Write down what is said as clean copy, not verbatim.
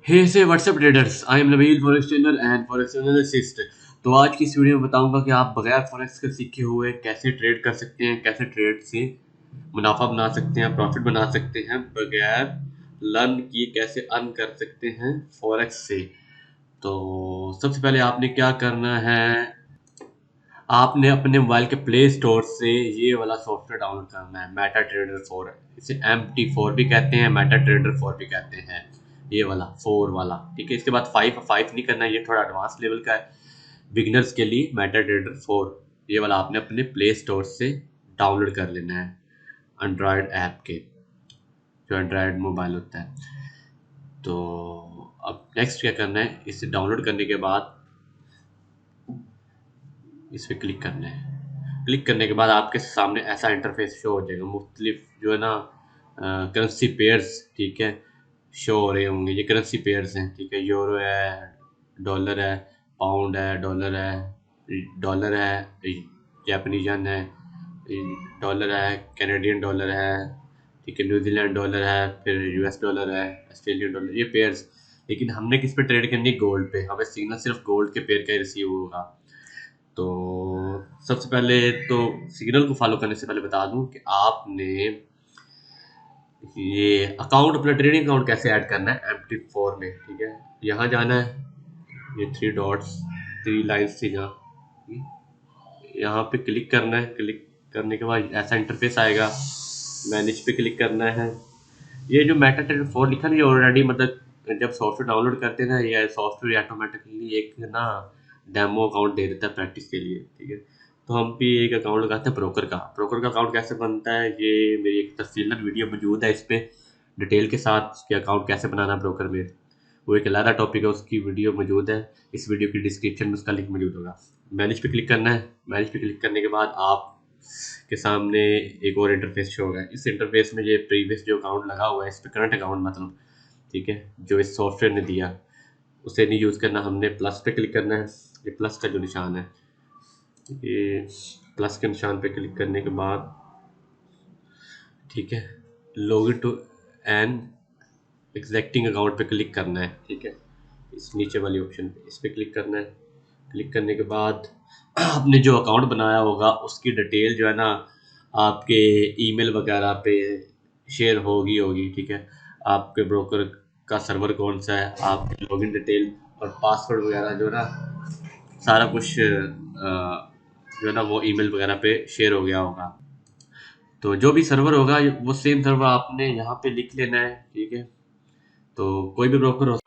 हे से WhatsApp traders, I am Nabeel forex trader and forex analyst. तो आज की इस वीडियो में बताऊंगा कि आप बगैर फॉरेक्स के सीखे हुए कैसे ट्रेड कर सकते हैं, कैसे ट्रेड से मुनाफा बना सकते हैं, प्रॉफिट बना सकते हैं, बगैर लर्न किए कैसे अर्न कर सकते हैं फॉरेक्स से। तो सबसे पहले आपने क्या करना है, आपने अपने मोबाइल के प्ले स्टोर से ये वाला सॉफ्टवेयर डाउनलोड करना है, मेटा ट्रेडर 4। इसे MT4 भी कहते हैं, मेटा ट्रेडर 4 भी कहते हैं, ये वाला 4 वाला। ठीक है, इसके बाद 5 नहीं करना है, ये थोड़ा एडवांस लेवल का है बिगिनर्स के लिए। मेटा ट्रेडर 4 ये वाला आपने अपने प्ले स्टोर से डाउनलोड कर लेना है, एंड्रॉयड ऐप के, जो एंड्रॉयड मोबाइल होता है। तो अब नेक्स्ट क्या करना है, इसे डाउनलोड करने के बाद इस पर क्लिक करना है। क्लिक करने के बाद आपके सामने ऐसा इंटरफेस शो हो जाएगा, मुख्तलिफ जो है ना करेंसी पेयर्स, ठीक है, शो हो रहे होंगे। ये करेंसी पेयर्स हैं, ठीक है, यूरो है, डॉलर है, पाउंड है, डॉलर है, जापानीज येन है, डॉलर है, कैनेडियन डॉलर है, ठीक है, न्यूजीलैंड डॉलर है, फिर US डॉलर है, ऑस्ट्रेलियन डॉलर, ये पेयर्स। लेकिन हमने किस पे ट्रेड करनी है? गोल्ड पे। हमें सिग्नल सिर्फ गोल्ड के पेयर का ही रिसीव होगा। तो सबसे पहले तो सिग्नल को फॉलो करने से पहले बता दूं कि आपने ये अकाउंट, अपना ट्रेडिंग अकाउंट कैसे ऐड करना है MT4 में। ठीक है, यहाँ जाना है, ये 3 डॉट्स, 3 लाइन्स थी जहाँ, यहाँ पे क्लिक करना है। क्लिक करने के बाद ऐसा इंटरफेस आएगा, मैनेज पे क्लिक करना है। ये जो मेटा ट्रेडर 4 लिखा ना, ये ऑलरेडी मतलब जब सॉफ्टवेयर डाउनलोड करते हैं ना, ये सॉफ्टवेयर ऑटोमेटिकली एक ना डेमो अकाउंट दे देता है प्रैक्टिस के लिए। ठीक है, तो हम भी एक अकाउंट लगाते हैं ब्रोकर का। ब्रोकर का अकाउंट कैसे बनता है, ये मेरी एक तफसीलत वीडियो मौजूद है, इस पर डिटेल के साथ कि अकाउंट कैसे बनाना है ब्रोकर में। वो एक अलग टॉपिक है, उसकी वीडियो मौजूद है, इस वीडियो की डिस्क्रिप्शन में उसका लिंक मौजूद होगा। मैनेज पे क्लिक करना है। मैनेज पे क्लिक करने के बाद आप के सामने एक और इंटरफेस शो होगा। इस इंटरफेस में ये प्रीवियस जो अकाउंट लगा हुआ है, इस पे करंट अकाउंट मतलब, ठीक है, जो इस सॉफ्टवेयर ने दिया उसे नहीं यूज़ करना। हमने प्लस पे क्लिक करना है, ये प्लस का जो निशान है, ये प्लस के निशान पे क्लिक करने के बाद, ठीक है, login to an existing account पे क्लिक करना है। ठीक है, इस नीचे वाली ऑप्शन पे इस पे क्लिक करना है। क्लिक करने के बाद आपने जो अकाउंट बनाया होगा उसकी डिटेल जो है ना आपके ईमेल वगैरह पे शेयर होगी। ठीक है, आपके ब्रोकर का सर्वर कौन सा है, आपकी लॉगिन डिटेल और पासवर्ड वगैरह जो है ना, सारा कुछ जो है ना वो ईमेल वगैरह पे शेयर हो गया होगा। तो जो भी सर्वर होगा वो सेम सर्वर आपने यहाँ पे लिख लेना है। ठीक है, तो कोई भी ब्रोकर हो